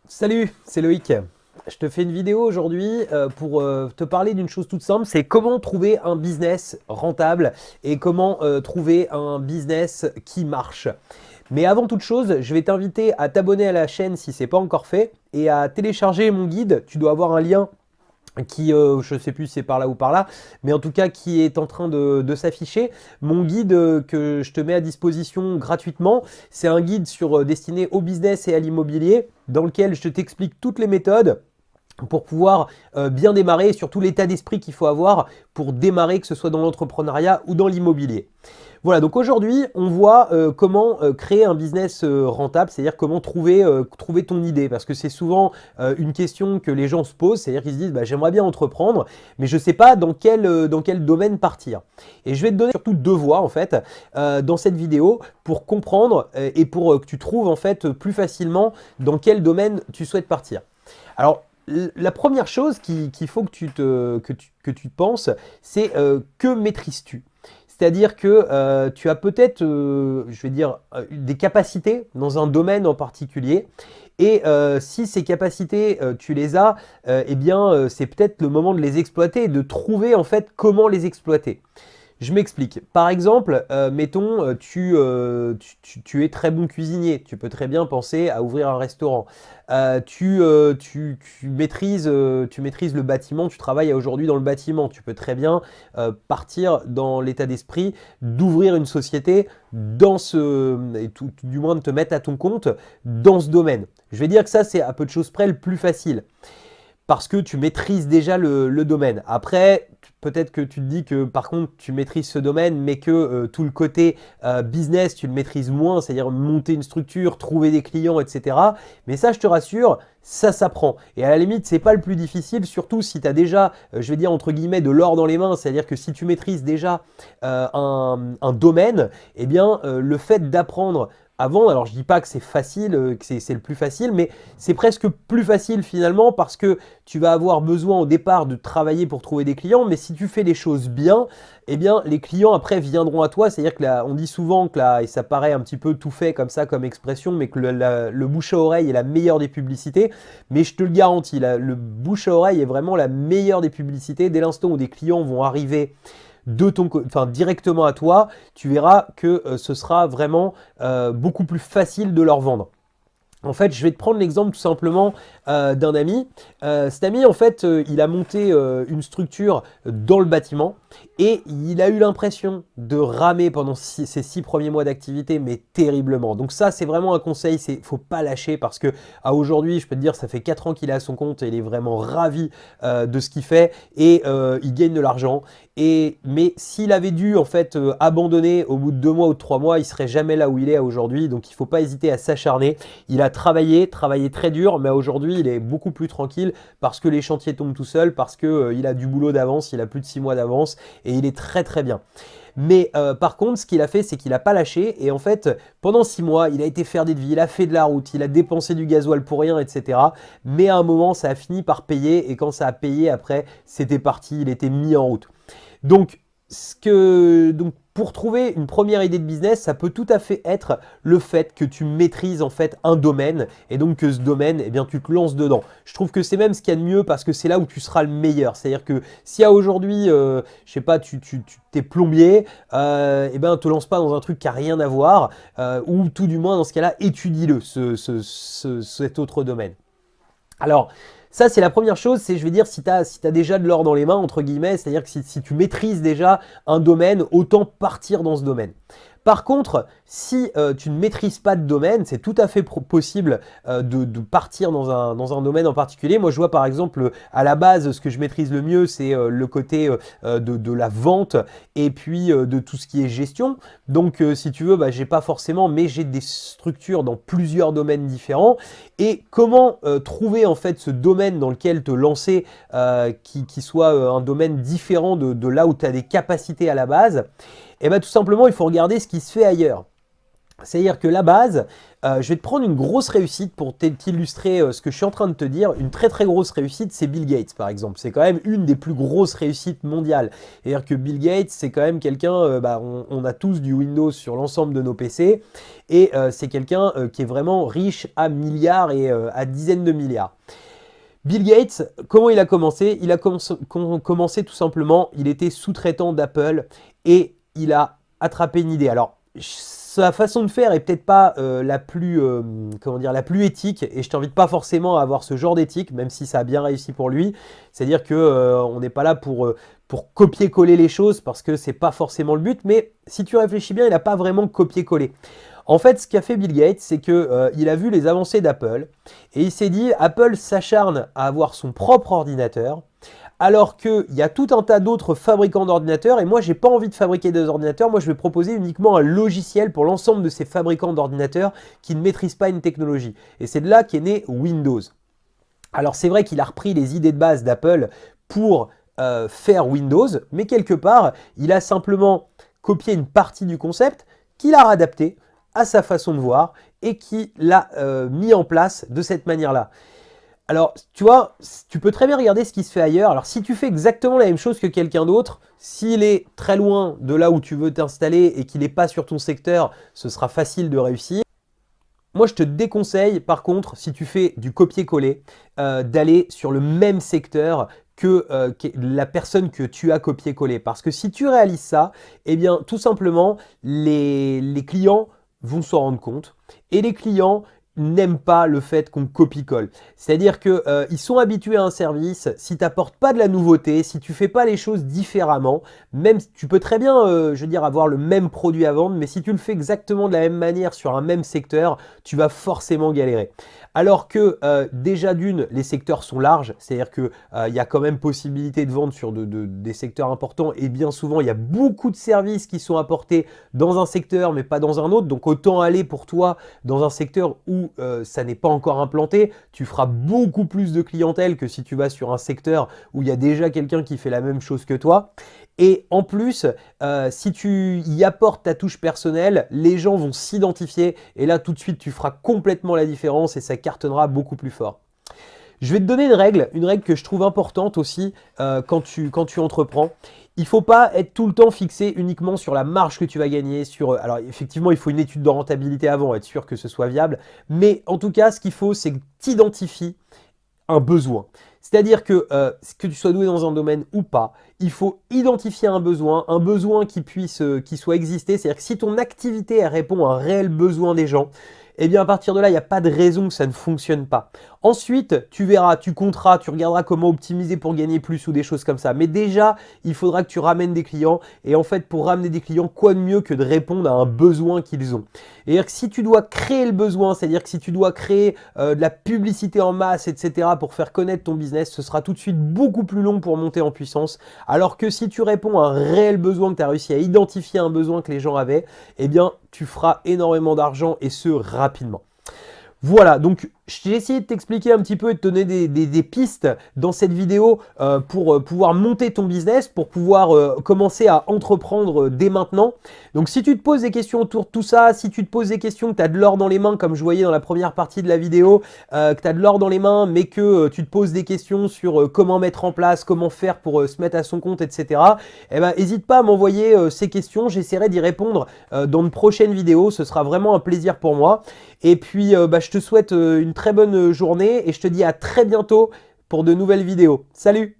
Salut, c'est Loïc. Je te fais une vidéo aujourd'hui pour te parler d'une chose toute simple, c'est comment trouver un business rentable et comment trouver un business qui marche. Mais avant toute chose, je vais t'inviter à t'abonner à la chaîne si ce n'est pas encore fait et à télécharger mon guide. Tu dois avoir un lien qui, je ne sais plus si c'est par là ou par là, mais en tout cas qui est en train de s'afficher. Mon guide que je te mets à disposition gratuitement, c'est un guide destiné au business et à l'immobilier, dans lequel je t'explique toutes les méthodes pour pouvoir bien démarrer, et surtout l'état d'esprit qu'il faut avoir pour démarrer, que ce soit dans l'entrepreneuriat ou dans l'immobilier. Voilà, donc aujourd'hui, on voit comment créer un business rentable, c'est-à-dire comment trouver ton idée, parce que c'est souvent une question que les gens se posent, c'est-à-dire qu'ils se disent bah, j'aimerais bien entreprendre, mais je ne sais pas dans quel domaine partir. Et je vais te donner surtout deux voies en fait dans cette vidéo pour comprendre et pour que tu trouves en fait plus facilement dans quel domaine tu souhaites partir. Alors, la première chose qu'il faut que tu penses, c'est que maîtrises-tu? C'est-à-dire que tu as peut-être, je vais dire, des capacités dans un domaine en particulier. Et si ces capacités, tu les as, eh bien, c'est peut-être le moment de les exploiter et de trouver en fait comment les exploiter. Je m'explique. Par exemple, mettons, tu es très bon cuisinier. Tu peux très bien penser à ouvrir un restaurant. Tu maîtrises le bâtiment. Tu travailles aujourd'hui dans le bâtiment. Tu peux très bien partir dans l'état d'esprit d'ouvrir une société du moins de te mettre à ton compte dans ce domaine. Je vais dire que ça, c'est à peu de choses près le plus facile parce que tu maîtrises déjà le domaine. Après, peut-être que tu te dis que par contre tu maîtrises ce domaine, mais que tout le côté business, tu le maîtrises moins, c'est-à-dire monter une structure, trouver des clients, etc. Mais ça, je te rassure, ça s'apprend. Et à la limite, c'est pas le plus difficile, surtout si tu as déjà, je vais dire entre guillemets, de l'or dans les mains, c'est-à-dire que si tu maîtrises déjà un domaine, eh bien le fait d'apprendre avant, alors je dis pas que c'est facile, que c'est le plus facile, mais c'est presque plus facile finalement parce que tu vas avoir besoin au départ de travailler pour trouver des clients, mais si tu fais les choses bien, eh bien les clients après viendront à toi. C'est-à-dire que là, on dit souvent que là, et ça paraît un petit peu tout fait comme ça comme expression, mais que le bouche à oreille est la meilleure des publicités. Mais je te le garantis, le bouche à oreille est vraiment la meilleure des publicités. Dès l'instant où des clients vont arriver directement à toi, tu verras que ce sera vraiment beaucoup plus facile de leur vendre. En fait, je vais te prendre l'exemple tout simplement d'un ami. Cet ami, en fait, il a monté une structure dans le bâtiment et il a eu l'impression de ramer pendant ces 6 premiers mois d'activité, mais terriblement. Donc ça, c'est vraiment un conseil, il ne faut pas lâcher parce que aujourd'hui, je peux te dire, ça fait 4 ans qu'il est à son compte et il est vraiment ravi de ce qu'il fait et il gagne de l'argent. Mais s'il avait dû en fait abandonner au bout de 2 mois ou de 3 mois, il serait jamais là où il est aujourd'hui. Donc il ne faut pas hésiter à s'acharner. Il a travaillé très dur, mais aujourd'hui il est beaucoup plus tranquille parce que les chantiers tombent tout seuls, parce que il a du boulot d'avance, il a plus de 6 mois d'avance et il est très bien. Mais par contre, ce qu'il a fait, c'est qu'il n'a pas lâché. Et en fait, pendant 6 mois, il a été faire des devis, il a fait de la route, il a dépensé du gasoil pour rien, etc. Mais à un moment, ça a fini par payer. Et quand ça a payé, après, c'était parti, il était mis en route. Donc, pour trouver une première idée de business, ça peut tout à fait être le fait que tu maîtrises en fait un domaine et donc que ce domaine, eh bien, tu te lances dedans. Je trouve que c'est même ce qu'il y a de mieux parce que c'est là où tu seras le meilleur. C'est-à-dire que si à aujourd'hui, je sais pas, tu t'es plombier, eh ben, te lance pas dans un truc qui a rien à voir ou tout du moins dans ce cas-là, étudie-le, cet autre domaine. Alors, ça, c'est la première chose, c'est, je vais dire, si tu as déjà de l'or dans les mains, entre guillemets, c'est-à-dire que si tu maîtrises déjà un domaine, autant partir dans ce domaine. Par contre, si tu ne maîtrises pas de domaine, c'est tout à fait possible de partir dans un domaine en particulier. Moi, je vois par exemple, à la base, ce que je maîtrise le mieux, c'est le côté de la vente et puis de tout ce qui est gestion. Donc, si tu veux, bah, j'ai pas forcément, mais j'ai des structures dans plusieurs domaines différents. Et comment trouver en fait ce domaine dans lequel te lancer qui soit un domaine différent de là où tu as des capacités à la base? Et bien tout simplement, il faut regarder ce qui se fait ailleurs. C'est-à-dire que la base, je vais te prendre une grosse réussite pour t'illustrer ce que je suis en train de te dire. Une très très grosse réussite, c'est Bill Gates par exemple. C'est quand même une des plus grosses réussites mondiales. C'est-à-dire que Bill Gates, c'est quand même quelqu'un, on a tous du Windows sur l'ensemble de nos PC, et c'est quelqu'un qui est vraiment riche à milliards et à dizaines de milliards. Bill Gates, comment il a commencé? Il a commencé tout simplement, il était sous-traitant d'Apple et il a attrapé une idée. Alors, sa façon de faire est peut-être pas comment dire, la plus éthique, et je t'invite pas forcément à avoir ce genre d'éthique, même si ça a bien réussi pour lui. C'est-à-dire que on n'est pas là pour copier-coller les choses, parce que c'est pas forcément le but, mais si tu réfléchis bien, il n'a pas vraiment copié-collé. En fait, ce qu'a fait Bill Gates, c'est que il a vu les avancées d'Apple et il s'est dit, Apple s'acharne à avoir son propre ordinateur, alors qu'il y a tout un tas d'autres fabricants d'ordinateurs, et moi j'ai pas envie de fabriquer des ordinateurs, moi je vais proposer uniquement un logiciel pour l'ensemble de ces fabricants d'ordinateurs qui ne maîtrisent pas une technologie. Et c'est de là qu'est né Windows. Alors c'est vrai qu'il a repris les idées de base d'Apple pour faire Windows, mais quelque part, il a simplement copié une partie du concept qu'il a adapté à sa façon de voir et qui l'a mis en place de cette manière-là. Alors, tu vois, tu peux très bien regarder ce qui se fait ailleurs. Alors, si tu fais exactement la même chose que quelqu'un d'autre, s'il est très loin de là où tu veux t'installer et qu'il n'est pas sur ton secteur, ce sera facile de réussir. Moi, je te déconseille, par contre, si tu fais du copier-coller, d'aller sur le même secteur que la personne que tu as copié-collé. Parce que si tu réalises ça, eh bien, tout simplement, les clients vont s'en rendre compte. Et les clients n'aiment pas le fait qu'on copie-colle. C'est-à-dire qu'ils sont habitués à un service, si tu n'apportes pas de la nouveauté, si tu fais pas les choses différemment, même tu peux très bien, je veux dire, avoir le même produit à vendre, mais si tu le fais exactement de la même manière sur un même secteur, tu vas forcément galérer. Alors que déjà d'une, les secteurs sont larges, c'est-à-dire qu'il y a quand même possibilité de vendre sur des secteurs importants, et bien souvent il y a beaucoup de services qui sont apportés dans un secteur mais pas dans un autre, donc autant aller pour toi dans un secteur où ça n'est pas encore implanté. Tu feras beaucoup plus de clientèle que si tu vas sur un secteur où il y a déjà quelqu'un qui fait la même chose que toi. Et en plus, si tu y apportes ta touche personnelle, les gens vont s'identifier et là tout de suite tu feras complètement la différence et ça cartonnera beaucoup plus fort. Je vais te donner une règle que je trouve importante aussi quand tu entreprends. Il ne faut pas être tout le temps fixé uniquement sur la marge que tu vas gagner. Alors effectivement, il faut une étude de rentabilité avant, être sûr que ce soit viable. Mais en tout cas, ce qu'il faut, c'est que tu identifies un besoin. C'est-à-dire que tu sois doué dans un domaine ou pas, il faut identifier un besoin qui soit exister. C'est-à-dire que si ton activité elle répond à un réel besoin des gens, eh bien à partir de là, il n'y a pas de raison que ça ne fonctionne pas. Ensuite, tu verras, tu compteras, tu regarderas comment optimiser pour gagner plus ou des choses comme ça. Mais déjà, il faudra que tu ramènes des clients. Et en fait, pour ramener des clients, quoi de mieux que de répondre à un besoin qu'ils ont. Et que si tu dois créer le besoin, c'est-à-dire que si tu dois créer de la publicité en masse, etc. pour faire connaître ton business, ce sera tout de suite beaucoup plus long pour monter en puissance. Alors que si tu réponds à un réel besoin, que tu as réussi à identifier un besoin que les gens avaient, eh bien, tu feras énormément d'argent et ce, rapidement. Voilà, donc j'ai essayé de t'expliquer un petit peu et de te donner des pistes dans cette vidéo pour pouvoir monter ton business, pour pouvoir commencer à entreprendre dès maintenant. Donc si tu te poses des questions autour de tout ça, si tu te poses des questions, que tu as de l'or dans les mains, comme je voyais dans la première partie de la vidéo, que tu as de l'or dans les mains, mais que tu te poses des questions sur comment mettre en place, comment faire pour se mettre à son compte, etc. Eh ben, n'hésite pas à m'envoyer ces questions, j'essaierai d'y répondre dans une prochaine vidéo, ce sera vraiment un plaisir pour moi. Et puis je te souhaite une très bonne journée et je te dis à très bientôt pour de nouvelles vidéos. Salut!